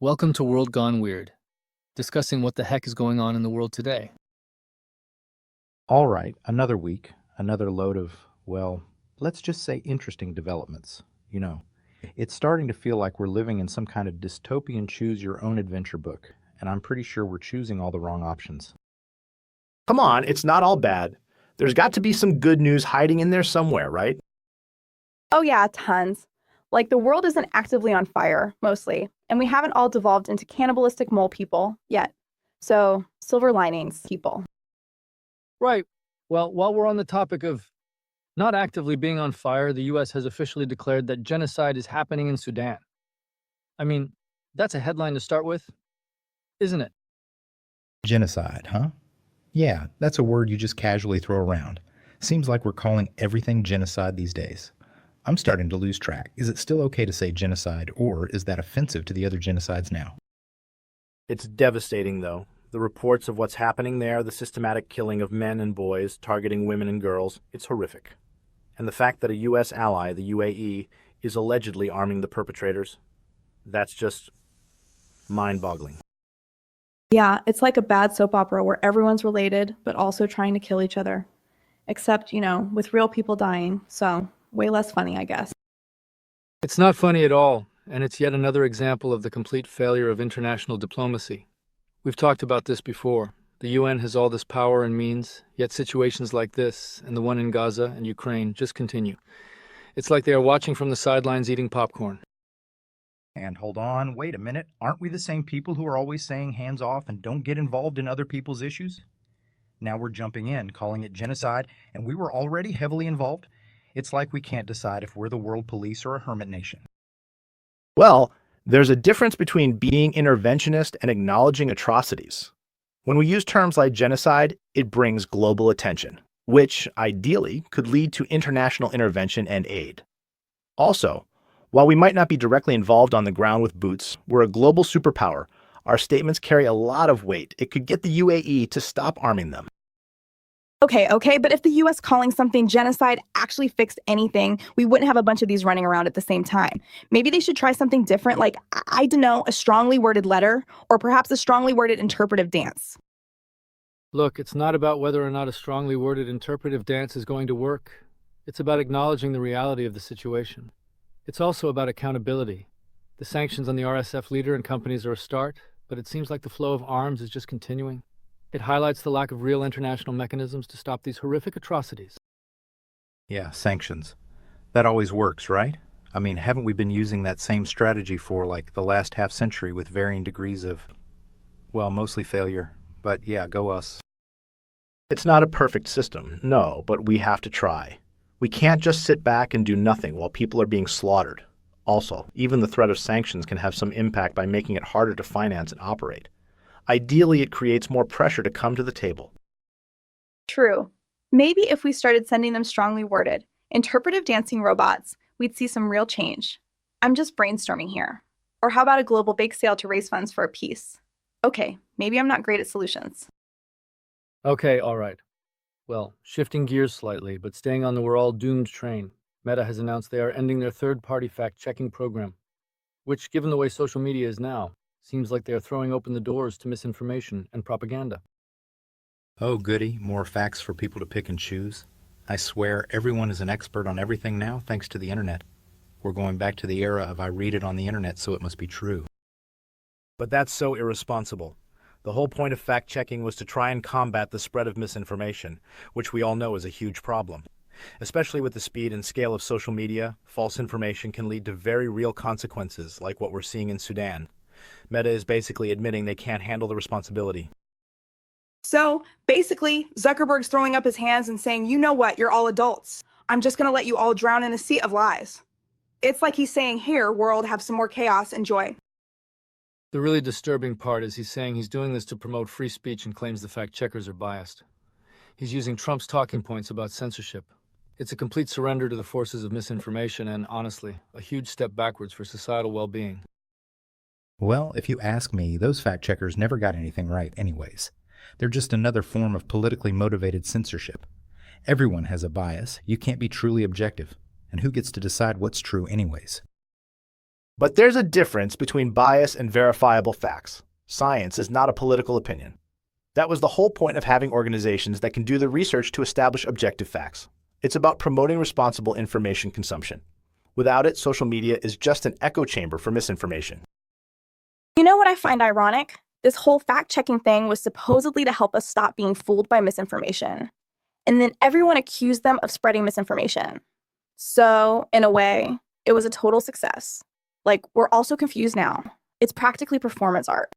Welcome to World Gone Weird, discussing what the heck is going on in the world today. All right, another week, another load of, well, let's just say interesting developments. You know, it's starting to feel like we're living in some kind of dystopian choose your own adventure book, and I'm pretty sure we're choosing all the wrong options. Come on, it's not all bad. There's got to be some good news hiding in there somewhere, right? Oh, yeah, tons. Like, the world isn't actively on fire, mostly, and we haven't all devolved into cannibalistic mole people yet. So, silver linings, people. Right. Well, while we're on the topic of not actively being on fire, the US has officially declared that genocide is happening in Sudan. I mean, that's a headline to start with, isn't it? Genocide, huh? Yeah, that's a word you just casually throw around. Seems like we're calling everything genocide these days. I'm starting to lose track. Is it still okay to say genocide, or is that offensive to the other genocides now? It's devastating, though. The reports of what's happening there, the systematic killing of men and boys, targeting women and girls, it's horrific. And the fact that a U.S. ally, the UAE, is allegedly arming the perpetrators, that's just mind-boggling. Yeah, it's like a bad soap opera where everyone's related, but also trying to kill each other. Except, with real people dying, so way less funny, I guess. It's not funny at all, and it's yet another example of the complete failure of international diplomacy. We've talked about this before. The UN has all this power and means, yet situations like this, and the one in Gaza and Ukraine, just continue. It's like they are watching from the sidelines eating popcorn. And hold on, wait a minute. Aren't we the same people who are always saying hands off and don't get involved in other people's issues? Now we're jumping in, calling it genocide, and we were already heavily involved. It's like we can't decide if we're the world police or a hermit nation. Well, there's a difference between being interventionist and acknowledging atrocities. When we use terms like genocide, it brings global attention, which, ideally, could lead to international intervention and aid. Also, while we might not be directly involved on the ground with boots, we're a global superpower. Our statements carry a lot of weight. It could get the UAE to stop arming them. Okay, but if the US calling something genocide actually fixed anything, we wouldn't have a bunch of these running around at the same time. Maybe they should try something different, like, I don't know, a strongly worded letter, or perhaps a strongly worded interpretive dance. Look, it's not about whether or not a strongly worded interpretive dance is going to work. It's about acknowledging the reality of the situation. It's also about accountability. The sanctions on the RSF leader and companies are a start, but it seems like the flow of arms is just continuing. It highlights the lack of real international mechanisms to stop these horrific atrocities. Yeah, sanctions. That always works, right? I mean, haven't we been using that same strategy for like the last half century with varying degrees of, well, mostly failure, but yeah, go us. It's not a perfect system, no, but we have to try. We can't just sit back and do nothing while people are being slaughtered. Also, even the threat of sanctions can have some impact by making it harder to finance and operate. Ideally, it creates more pressure to come to the table. True. Maybe if we started sending them strongly worded, interpretive dancing robots, we'd see some real change. I'm just brainstorming here. Or how about a global bake sale to raise funds for a peace? Okay, maybe I'm not great at solutions. Okay, all right. Well, shifting gears slightly, but staying on the we're all doomed train, Meta has announced they are ending their third-party fact-checking program, which, given the way social media is now, seems like they are throwing open the doors to misinformation and propaganda. Oh, goody, more facts for people to pick and choose. I swear everyone is an expert on everything now thanks to the internet. We're going back to the era of I read it on the internet, so it must be true. But that's so irresponsible. The whole point of fact-checking was to try and combat the spread of misinformation, which we all know is a huge problem. Especially with the speed and scale of social media, false information can lead to very real consequences like what we're seeing in Sudan. Meta is basically admitting they can't handle the responsibility. So basically, Zuckerberg's throwing up his hands and saying, you know what, you're all adults. I'm just going to let you all drown in a sea of lies. It's like he's saying, here, world, have some more chaos and joy. The really disturbing part is he's saying he's doing this to promote free speech and claims the fact-checkers are biased. He's using Trump's talking points about censorship. It's a complete surrender to the forces of misinformation and, honestly, a huge step backwards for societal well-being. Well, if you ask me, those fact checkers never got anything right anyways. They're just another form of politically motivated censorship. Everyone has a bias. You can't be truly objective. And who gets to decide what's true anyways? But there's a difference between bias and verifiable facts. Science is not a political opinion. That was the whole point of having organizations that can do the research to establish objective facts. It's about promoting responsible information consumption. Without it, social media is just an echo chamber for misinformation. You know what I find ironic? This whole fact-checking thing was supposedly to help us stop being fooled by misinformation. And then everyone accused them of spreading misinformation. So, in a way, it was a total success. Like, we're also confused now. It's practically performance art.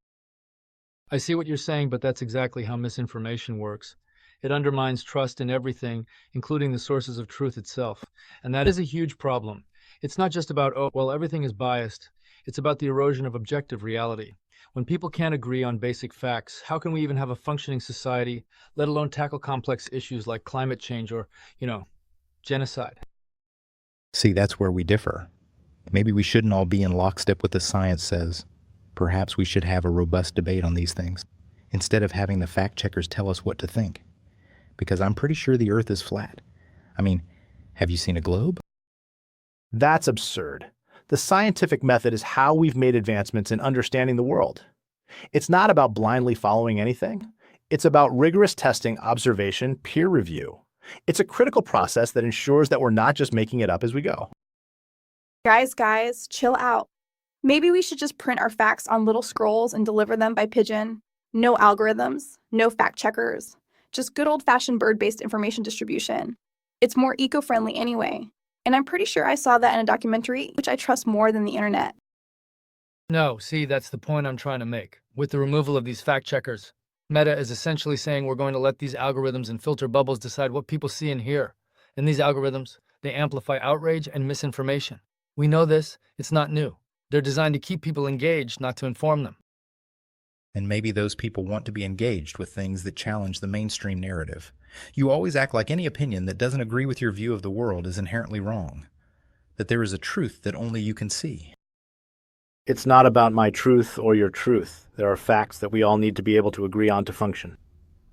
I see what you're saying, but that's exactly how misinformation works. It undermines trust in everything, including the sources of truth itself. And that is a huge problem. It's not just about, oh, well, everything is biased. It's about the erosion of objective reality. When people can't agree on basic facts, how can we even have a functioning society, let alone tackle complex issues like climate change or, genocide? See, that's where we differ. Maybe we shouldn't all be in lockstep with the science says. Perhaps we should have a robust debate on these things, instead of having the fact checkers tell us what to think. Because I'm pretty sure the Earth is flat. I mean, have you seen a globe? That's absurd. The scientific method is how we've made advancements in understanding the world. It's not about blindly following anything. It's about rigorous testing, observation, peer review. It's a critical process that ensures that we're not just making it up as we go. Guys, chill out. Maybe we should just print our facts on little scrolls and deliver them by pigeon. No algorithms, no fact checkers, just good old-fashioned bird-based information distribution. It's more eco-friendly anyway. And I'm pretty sure I saw that in a documentary, which I trust more than the internet. No, see, that's the point I'm trying to make. With the removal of these fact checkers, Meta is essentially saying we're going to let these algorithms and filter bubbles decide what people see and hear. And these algorithms, they amplify outrage and misinformation. We know this, it's not new. They're designed to keep people engaged, not to inform them. And maybe those people want to be engaged with things that challenge the mainstream narrative. You always act like any opinion that doesn't agree with your view of the world is inherently wrong, that there is a truth that only you can see. It's not about my truth or your truth. There are facts that we all need to be able to agree on to function.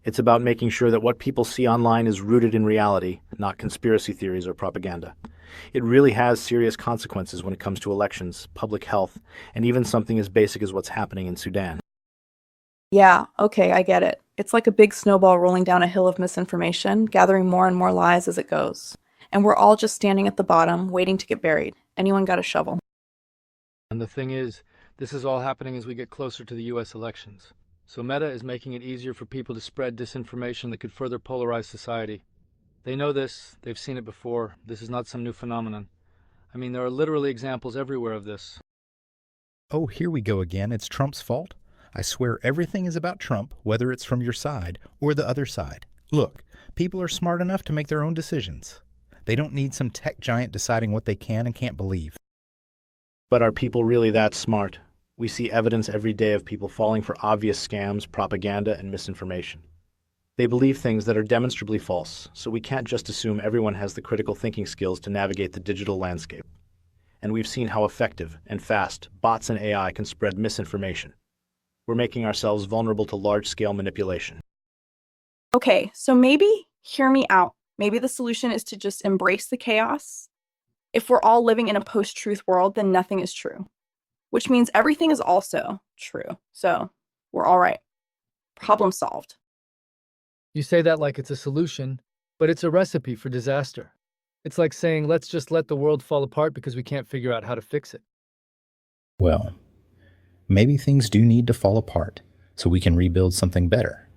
It's about making sure that what people see online is rooted in reality, not conspiracy theories or propaganda. It really has serious consequences when it comes to elections, public health, and even something as basic as what's happening in Sudan. Yeah, okay, I get it. It's like a big snowball rolling down a hill of misinformation, gathering more and more lies as it goes. And we're all just standing at the bottom, waiting to get buried. Anyone got a shovel? And the thing is, this is all happening as we get closer to the US elections. So Meta is making it easier for people to spread disinformation that could further polarize society. They know this, they've seen it before, this is not some new phenomenon. I mean, there are literally examples everywhere of this. Oh, here we go again. It's Trump's fault. I swear everything is about Trump, whether it's from your side or the other side. Look, people are smart enough to make their own decisions. They don't need some tech giant deciding what they can and can't believe. But are people really that smart? We see evidence every day of people falling for obvious scams, propaganda, and misinformation. They believe things that are demonstrably false, so we can't just assume everyone has the critical thinking skills to navigate the digital landscape. And we've seen how effective and fast bots and AI can spread misinformation. We're making ourselves vulnerable to large-scale manipulation. Okay, so maybe, hear me out. Maybe the solution is to just embrace the chaos. If we're all living in a post-truth world, then nothing is true, which means everything is also true. So we're all right. Problem solved. You say that like it's a solution, but it's a recipe for disaster. It's like saying, let's just let the world fall apart because we can't figure out how to fix it. Well, maybe things do need to fall apart so we can rebuild something better.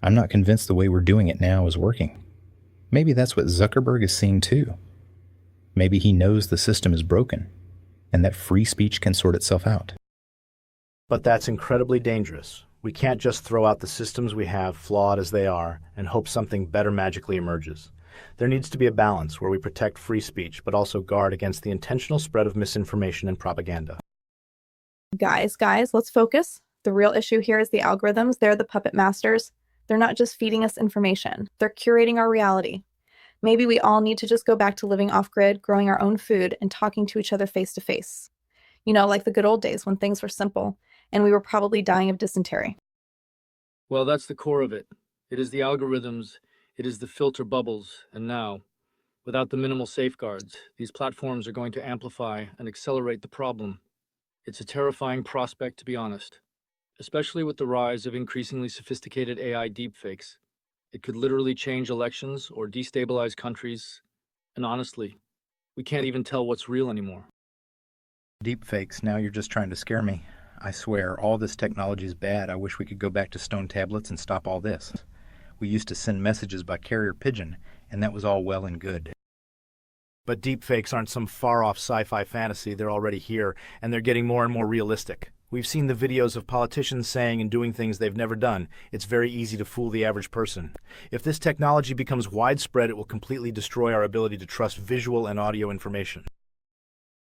I'm not convinced the way we're doing it now is working. Maybe that's what Zuckerberg is seeing too. Maybe he knows the system is broken and that free speech can sort itself out. But that's incredibly dangerous. We can't just throw out the systems we have, flawed as they are, and hope something better magically emerges. There needs to be a balance where we protect free speech, but also guard against the intentional spread of misinformation and propaganda. Guys, let's focus. The real issue here is the algorithms. They're the puppet masters. They're not just feeding us information. They're curating our reality. Maybe we all need to just go back to living off-grid, growing our own food, and talking to each other face to face. You know, like the good old days when things were simple, and we were probably dying of dysentery. Well, that's the core of it. It is the algorithms, it is the filter bubbles, and now, Without the minimal safeguards, these platforms are going to amplify and accelerate the problem. It's a terrifying prospect, to be honest, especially with the rise of increasingly sophisticated AI deepfakes. It could literally change elections or destabilize countries, and honestly, we can't even tell what's real anymore. Deepfakes, now you're just trying to scare me. I swear, all this technology is bad. I wish we could go back to stone tablets and stop all this. We used to send messages by carrier pigeon, and that was all well and good. But deepfakes aren't some far-off sci-fi fantasy. They're already here, and they're getting more and more realistic. We've seen the videos of politicians saying and doing things they've never done. It's very easy to fool the average person. If this technology becomes widespread, it will completely destroy our ability to trust visual and audio information.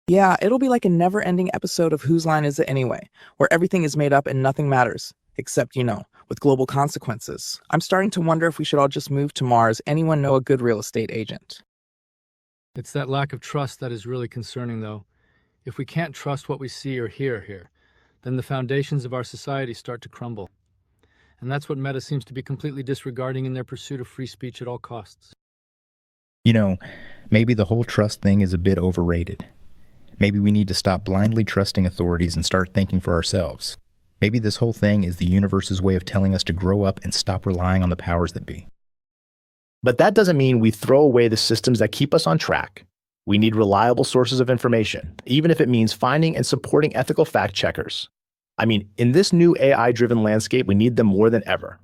Yeah, it'll be like a never-ending episode of Whose Line Is It Anyway, where everything is made up and nothing matters, except, with global consequences. I'm starting to wonder if we should all just move to Mars. Anyone know a good real estate agent? It's that lack of trust that is really concerning, though. If we can't trust what we see or hear here, then the foundations of our society start to crumble. And that's what Meta seems to be completely disregarding in their pursuit of free speech at all costs. Maybe the whole trust thing is a bit overrated. Maybe we need to stop blindly trusting authorities and start thinking for ourselves. Maybe this whole thing is the universe's way of telling us to grow up and stop relying on the powers that be. But that doesn't mean we throw away the systems that keep us on track. We need reliable sources of information, even if it means finding and supporting ethical fact checkers. In this new AI-driven landscape, we need them more than ever.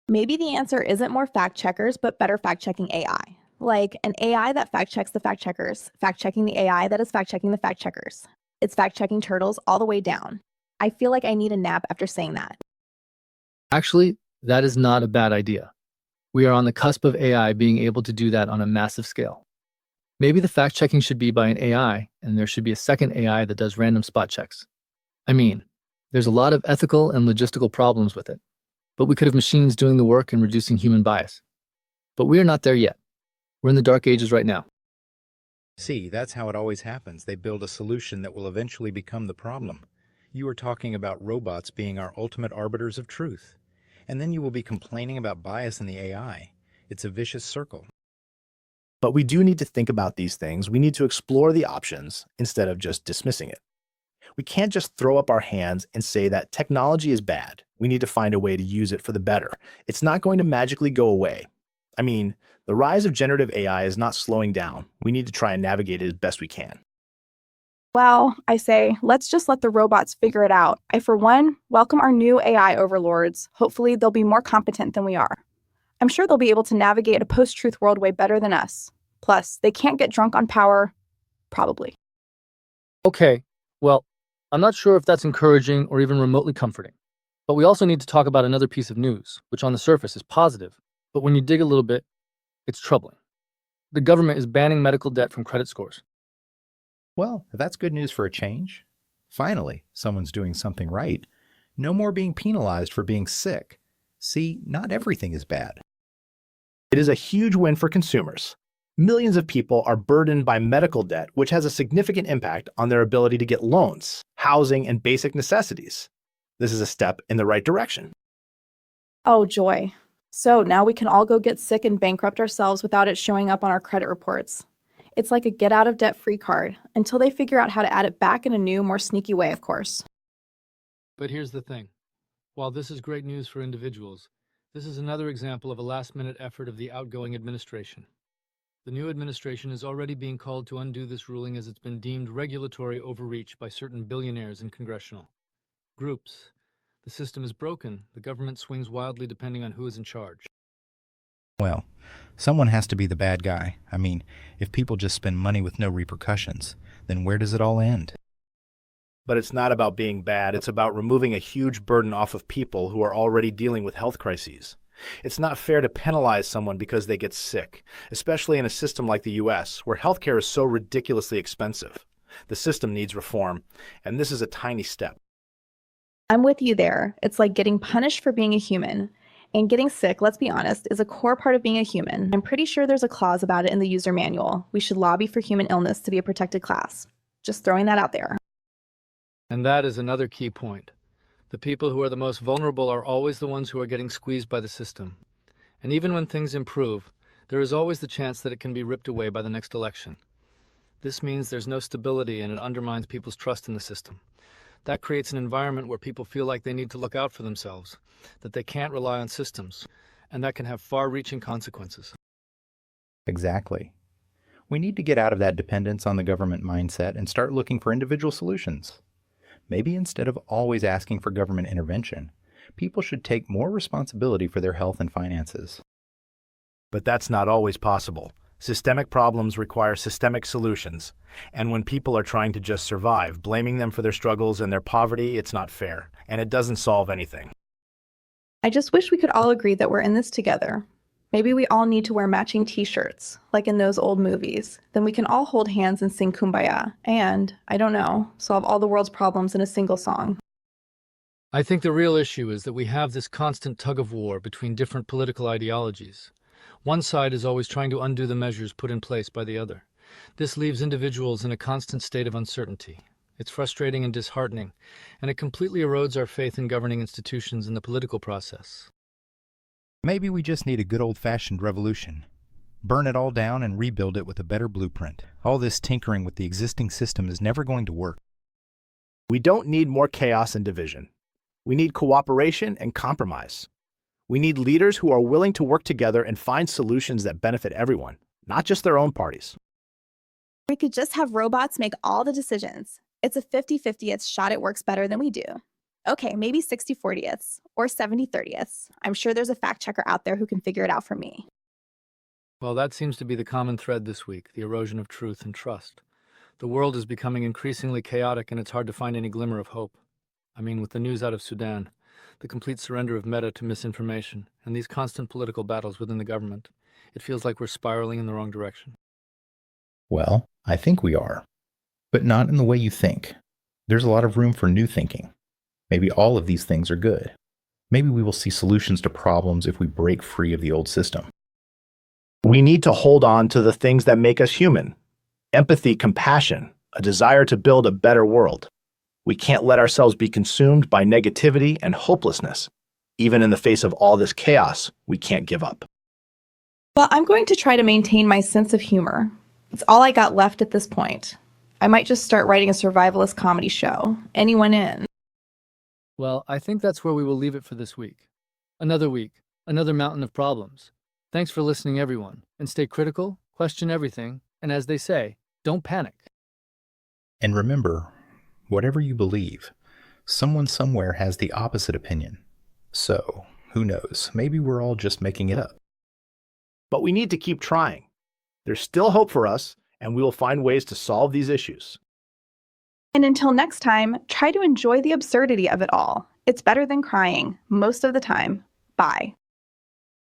Maybe the answer isn't more fact checkers, but better fact checking AI. Like an AI that fact checks the fact checkers, fact checking the AI that is fact checking the fact checkers. It's fact checking turtles all the way down. I feel like I need a nap after saying that. Actually, that is not a bad idea. We are on the cusp of AI being able to do that on a massive scale. Maybe the fact checking should be by an AI, and there should be a second AI that does random spot checks. There's a lot of ethical and logistical problems with it, but we could have machines doing the work and reducing human bias. But we are not there yet. We're in the dark ages right now. See, that's how it always happens. They build a solution that will eventually become the problem. You are talking about robots being our ultimate arbiters of truth. And then you will be complaining about bias in the AI. It's a vicious circle. But we do need to think about these things. We need to explore the options instead of just dismissing it. We can't just throw up our hands and say that technology is bad. We need to find a way to use it for the better. It's not going to magically go away. The rise of generative AI is not slowing down. We need to try and navigate it as best we can. Well, I say, let's just let the robots figure it out. I, for one, welcome our new AI overlords. Hopefully, they'll be more competent than we are. I'm sure they'll be able to navigate a post-truth world way better than us. Plus, they can't get drunk on power. Probably. Okay, well, I'm not sure if that's encouraging or even remotely comforting. But we also need to talk about another piece of news, which on the surface is positive, but when you dig a little bit, it's troubling. The government is banning medical debt from credit scores. Well, that's good news for a change. Finally, someone's doing something right. No more being penalized for being sick. See, not everything is bad. It is a huge win for consumers. Millions of people are burdened by medical debt, which has a significant impact on their ability to get loans, housing, and basic necessities. This is a step in the right direction. Oh, joy. So now we can all go get sick and bankrupt ourselves without it showing up on our credit reports. It's like a get-out-of-debt-free card, until they figure out how to add it back in a new, more sneaky way, of course. But here's the thing. While this is great news for individuals, this is another example of a last-minute effort of the outgoing administration. The new administration is already being called to undo this ruling as it's been deemed regulatory overreach by certain billionaires and congressional groups. The system is broken. The government swings wildly depending on who is in charge. Well, someone has to be the bad guy. If people just spend money with no repercussions, then where does it all end? But it's not about being bad. It's about removing a huge burden off of people who are already dealing with health crises. It's not fair to penalize someone because they get sick, especially in a system like the US, where healthcare is so ridiculously expensive. The system needs reform, and this is a tiny step. I'm with you there. It's like getting punished for being a human. And getting sick, let's be honest, is a core part of being a human. I'm pretty sure there's a clause about it in the user manual. We should lobby for human illness to be a protected class. Just throwing that out there. And that is another key point. The people who are the most vulnerable are always the ones who are getting squeezed by the system. And even when things improve, there is always the chance that it can be ripped away by the next election. This means there's no stability and it undermines people's trust in the system. That creates an environment where people feel like they need to look out for themselves, that they can't rely on systems, and that can have far-reaching consequences. Exactly. We need to get out of that dependence on the government mindset and start looking for individual solutions. Maybe instead of always asking for government intervention, people should take more responsibility for their health and finances. But that's not always possible. Systemic problems require systemic solutions. And when people are trying to just survive, blaming them for their struggles and their poverty, it's not fair. And it doesn't solve anything. I just wish we could all agree that we're in this together. Maybe we all need to wear matching t-shirts, like in those old movies. Then we can all hold hands and sing Kumbaya and, I don't know, solve all the world's problems in a single song. I think the real issue is that we have this constant tug-of-war between different political ideologies. One side is always trying to undo the measures put in place by the other. This leaves individuals in a constant state of uncertainty. It's frustrating and disheartening, and it completely erodes our faith in governing institutions and the political process. Maybe we just need a good old-fashioned revolution. Burn it all down and rebuild it with a better blueprint. All this tinkering with the existing system is never going to work. We don't need more chaos and division. We need cooperation and compromise. We need leaders who are willing to work together and find solutions that benefit everyone, not just their own parties. We could just have robots make all the decisions. It's a 50-50th shot it works better than we do. Okay, maybe 60-40ths or 70-30ths. I'm sure there's a fact checker out there who can figure it out for me. Well, that seems to be the common thread this week, the erosion of truth and trust. The world is becoming increasingly chaotic and it's hard to find any glimmer of hope. I mean, with the news out of Sudan, the complete surrender of Meta to misinformation, and these constant political battles within the government, it feels like we're spiraling in the wrong direction. Well, I think we are. But not in the way you think. There's a lot of room for new thinking. Maybe all of these things are good. Maybe we will see solutions to problems if we break free of the old system. We need to hold on to the things that make us human. Empathy, compassion, a desire to build a better world. We can't let ourselves be consumed by negativity and hopelessness. Even in the face of all this chaos, we can't give up. Well, I'm going to try to maintain my sense of humor. It's all I got left at this point. I might just start writing a survivalist comedy show. Anyone in? Well, I think that's where we will leave it for this week. Another week, another mountain of problems. Thanks for listening, everyone. And stay critical, question everything, and as they say, don't panic. And remember, whatever you believe, someone somewhere has the opposite opinion. So, who knows, maybe we're all just making it up. But we need to keep trying. There's still hope for us, and we will find ways to solve these issues. And until next time, try to enjoy the absurdity of it all. It's better than crying, most of the time. Bye.